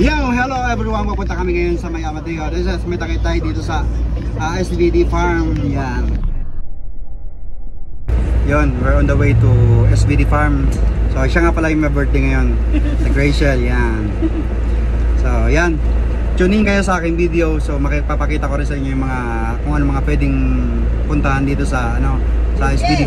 Yo, hello everyone. Pupunta kami ngayon sa may Amadeo. This is may takit tayo dito sa SVD Farm. Yan. Yon, we're on the way to SVD Farm. So siya nga pala yung may birthday ngayon. Sa Graciel, yan. So yan. Tune in kayo sa aking video. So makipapakita ko rin sa inyo yung mga kung ano mga pwedeng puntahan dito sa sa SVD.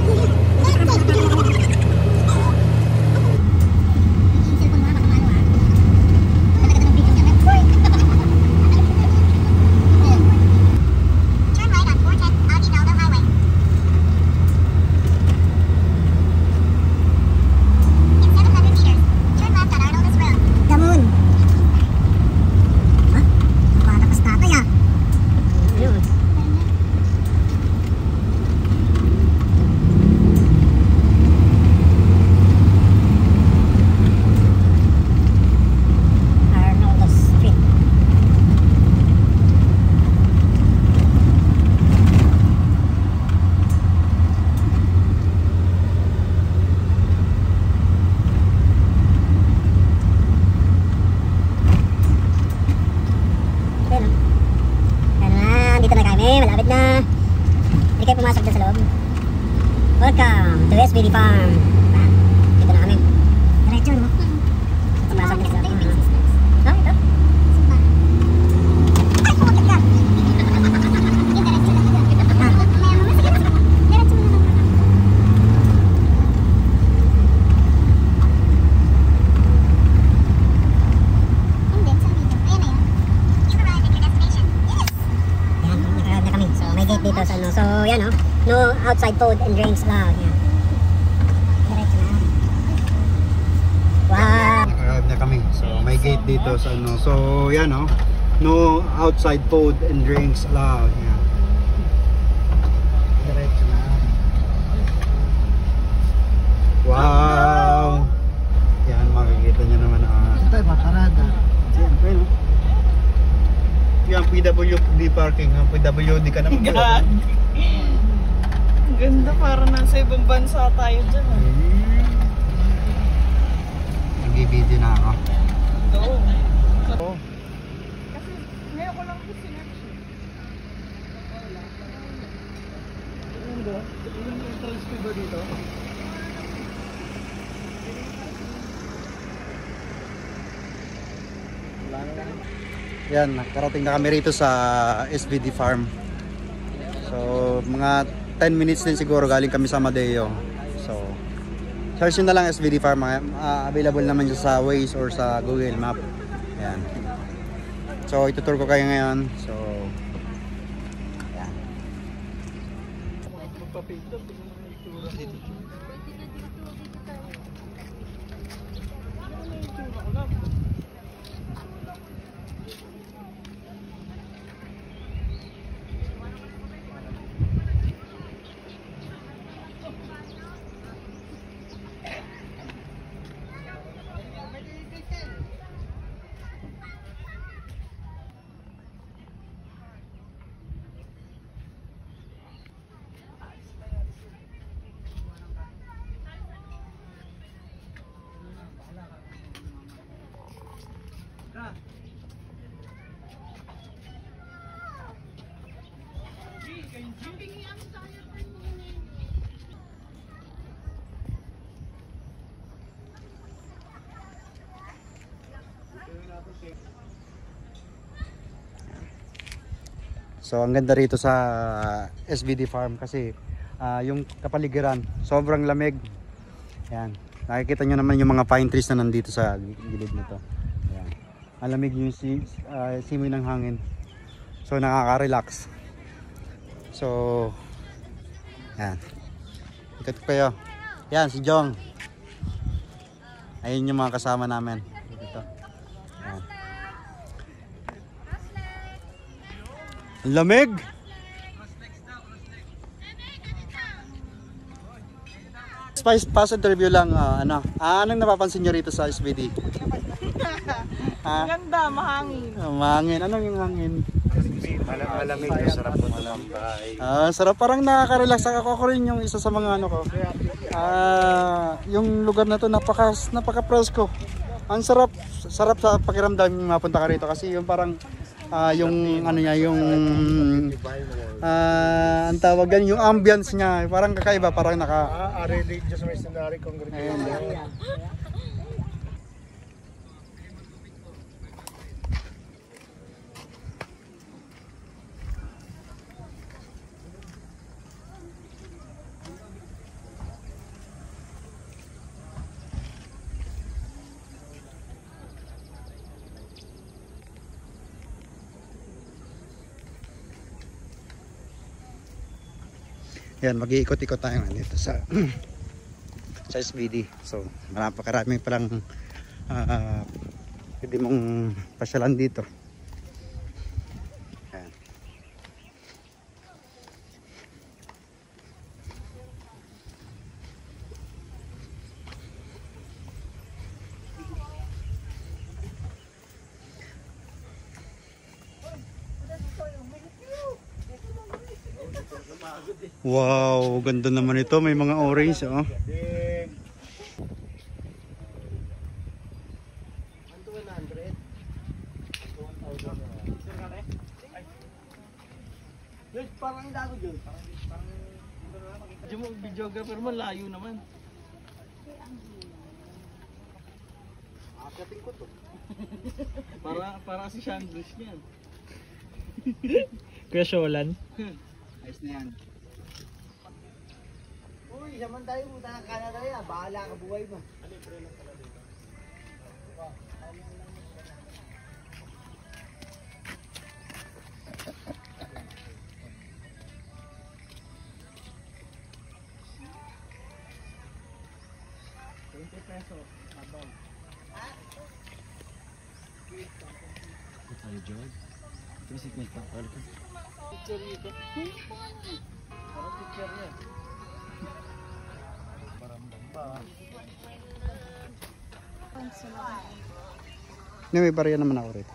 Hindi kayo pumasok dyan sa loob. Welcome to SVD Farm. Dito na kami. Diretso, no? Pumasok dyan sa loob. Ha? Ito? Ay, pumunta ka! Dito sa so yan no outside food and drinks lang yan. Diretso na. Wow. Arrive na kami. So may gate dito sa so yan no outside food and drinks allowed. Yan. Diretso na. Wow. Yan makikita niyo naman ito ay parada. Yan, yung PWD parking, ang PWD ka naman. God. Ang ganda, para nasa ibang bansa tayo dyan. Nag-video na ako. Ito. Kasi ngayon ko lang ito sinerch. Yung entrance fee ba dito? Wala na lang. Yan, nakarating na kami rito sa SVD Farm. So, mga 10 minutes din siguro galing kami sa Amadeo. So, search nyo na lang SVD Farm. Available naman siya sa Waze or sa Google Map. Yan. So, itutur ko kayo ngayon. So, yan. So ang ganda rito sa SVD Farm kasi yung kapaligiran sobrang lamig. Yan. Nakikita nyo naman yung mga pine trees na nandito sa gilid nito. Yan. Ang lamig yung simoy ng hangin. So nakaka-relax. So yan. Ikot ko kayo. Yan si Jong. Ayun yung mga kasama namin. Dito. Yan. Lamig. Pass interview lang anong napapansin niyo rito sa SVD? Ganda, mahangin. Mahangin. Anong yung hangin? Malamig, sarap po tumambay. Sarap, parang nakaka-relax ako rin yung isa sa mga ko. Yung lugar na to napaka-presko. Ang sarap, sarap sa pakiramdam yung mapunta ka rito kasi yung parang yung ano niya, yung ang tawag yan, yung ambience niya, parang kakaiba, parang naka Religious missionary congregation. yan, mag-iikot-ikot tayo nga dito sa sa SBD. So, marami palang pwede mong pasyalan dito. Yan. Wow, ganda naman ito. May mga orange, oh. Parang dago dyan. Diyan mo, videographer mo, layo naman. Akating ko to. Para si Shandress niyan. Kuya Sholan. Ayos na yan. Uy, saman tayo punta ng Canada yan. Bahala ka buhay mo. Picture dito. Parang picture niya. May barya naman ako rito.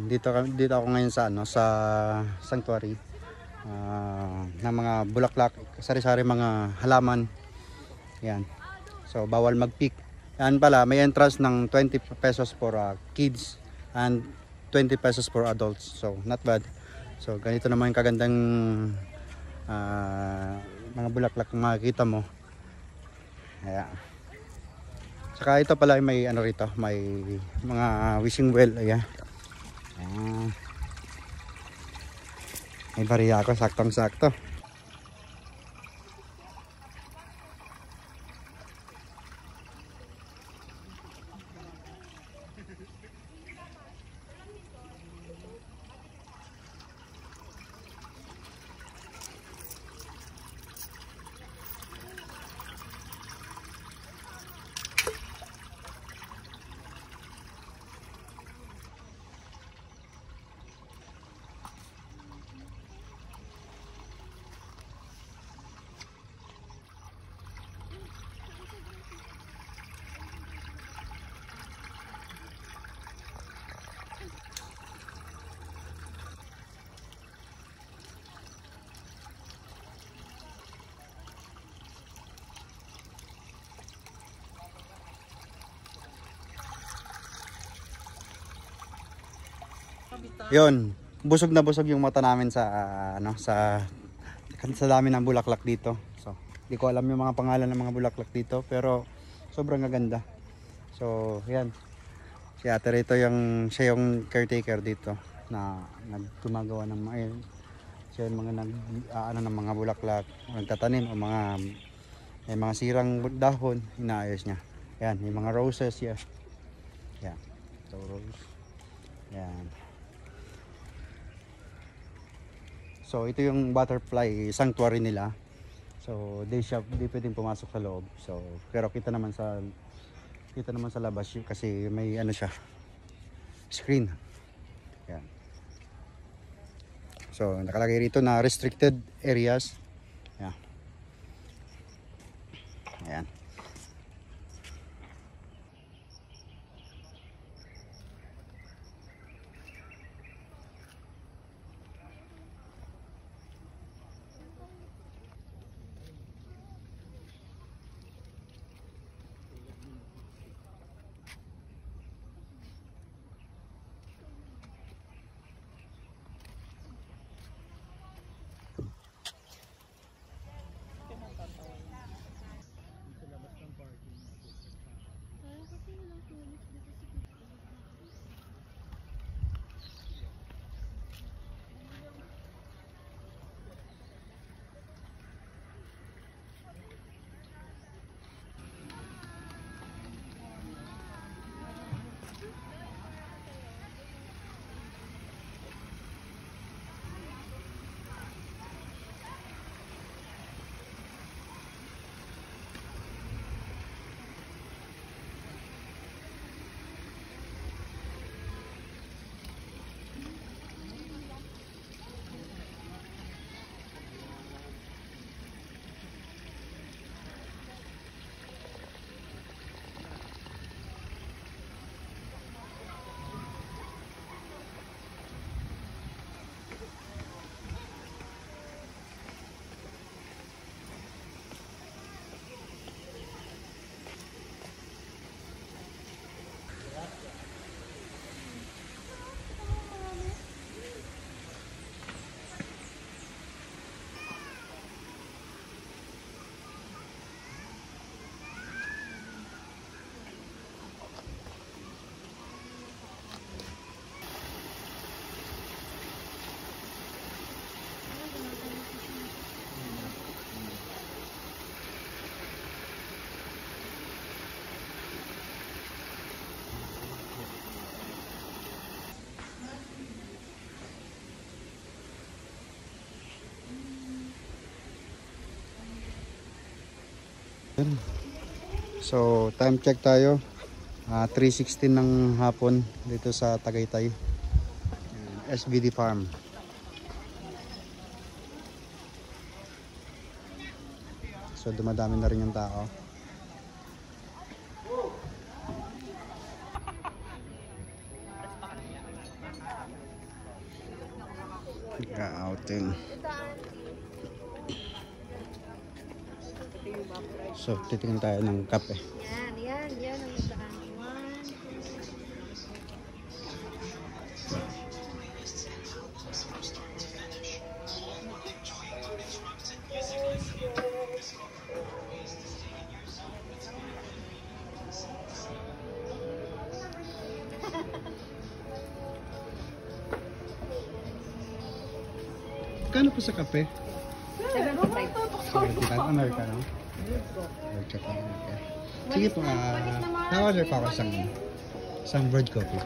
Dito ako ngayon sa sa sanctuary ng mga bulaklak, sari-sari mga halaman. Yan. So bawal mag-pick. Yan pala, may entrance ng 20 pesos for kids and 20 pesos for adults. So not bad. So ganito naman yung kagandang mga bulaklak na makikita mo. Ayan. Saka ito pala may ano rito, may mga wishing well. Ayan. May bariya ako, saktong-sakto. Yun, busog na busog yung mata namin sa sa dami ng bulaklak dito. So, di ko alam yung mga pangalan ng mga bulaklak dito, pero sobrang gaganda. So, yan. Si Ate Rito siya yung caretaker dito na nagtumagawa ng mga siya yung mga ano ng mga bulaklak, nagtatanim o may mga sirang dahon, inaayos niya. Yan, may mga roses, yeah. Yan. So, rose. Yan. So ito yung butterfly sanctuary nila. So di pwedeng pumasok sa loob. So pero kita naman sa kita naman sa labas kasi may ano siya, screen. Yan. So nakalagay rito na restricted areas. Yan. Ayan. So time check tayo, 3:16 ng hapon dito sa Tagaytay, SVD Farm. So dumadami na rin yung tao. Outing. So titingin tayo ng kape. Yan ang nagdaan. Kano po sa kape? 75. Americano. Sige po, na-order pa ako isang bread coffee.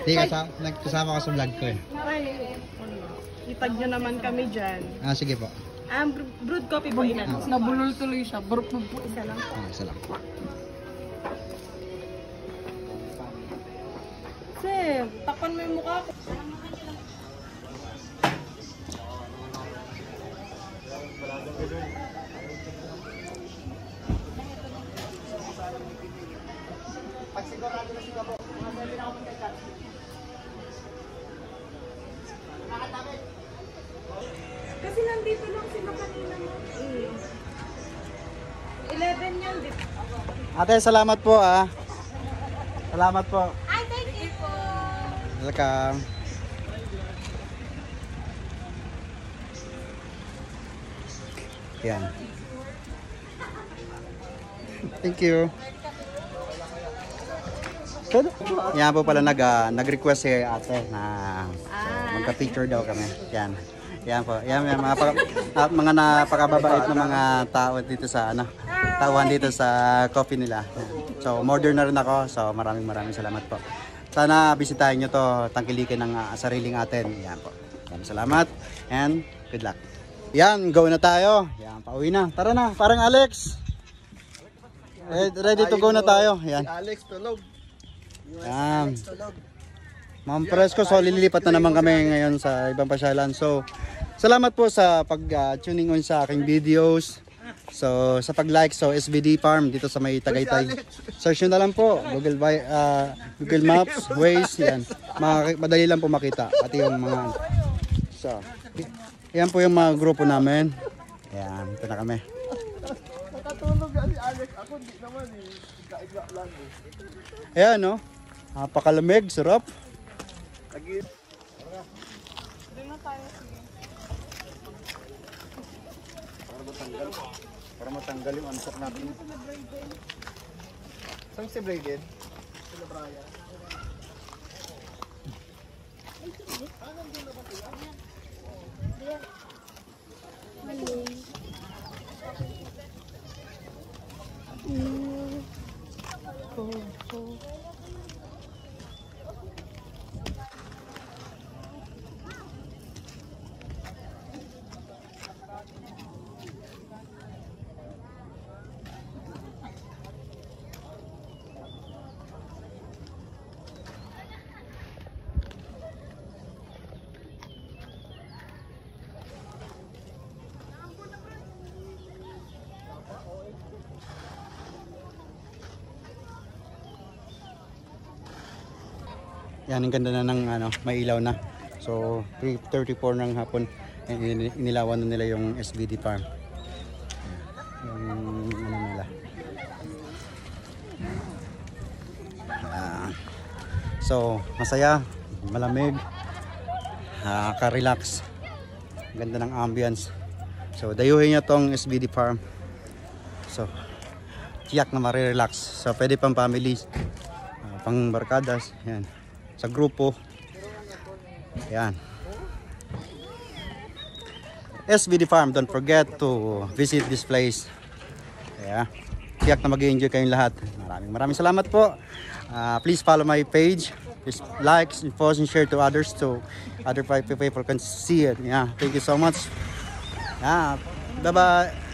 Sige, nagkasama ko sa vlog ko eh. Itag nyo naman kami dyan. Sige po. Brewed coffee po ilan? Nabulol tuloy siya. Burp po isa lang. Isa lang. Sir, takpan mo yung mukha ko. Kasi nandito lang sila kanina mo. 11 yan, di ba? Ate, salamat po ah. Salamat po. Ay, thank you po. Welcome. Yan. Thank you. Yan po pala nag-request si ate na magka-picture daw kami. Yan. Yan po. Yan mga napakababait na mga tao dito sa tauhan dito sa coffee nila. So, order na rin ako. So, maraming salamat po. Sana bisitahin nyo to, tangkilikin ng sariling atin. Yan po. Maraming salamat and good luck. Yan, go na tayo. Yan, pauwi na. Tara na, parang Alex. Ready to go na tayo. Yan. Alex tulog. Yan. Ma'am Fresco, so lilipat na naman kami ngayon sa ibang pasyalan. So, salamat po sa pag-tuning on sa aking videos. So, sa pag-like, so SVD Farm dito sa may Tagaytay. Search nyo na lang po, Google Maps, Waze, yan. Madali lang po makita, pati yung mga... So, yan po yung mga grupo namin. Yan, ito na kami. Nakatulog nga si Alex. Ako di naman eh. Kaigla lang eh. Ayan, no? Napakalamig, sarap. Lagi. Para matanggal yung ansok natin. Saan si Braden? Yan, ang ganda na ng may ilaw na. So, 3:34 ng hapon. Inilawan na nila yung SVD Farm. Yung nila. So, masaya, malamig, ka-relax. Ganda ng ambience. So, dayuhin nyo tong SVD Farm. So, tiyak na marirelax. So, pwede pang families, pang barkadas, yan. Sa grupo. Yan. SVD Farm, don't forget to visit this place. Yeah. Tiyak na mag-enjoy kayong lahat. Maraming salamat po. Please follow my page. Please like, post, and share to others so other people can see it. Yeah. Thank you so much. Yeah. Bye-bye.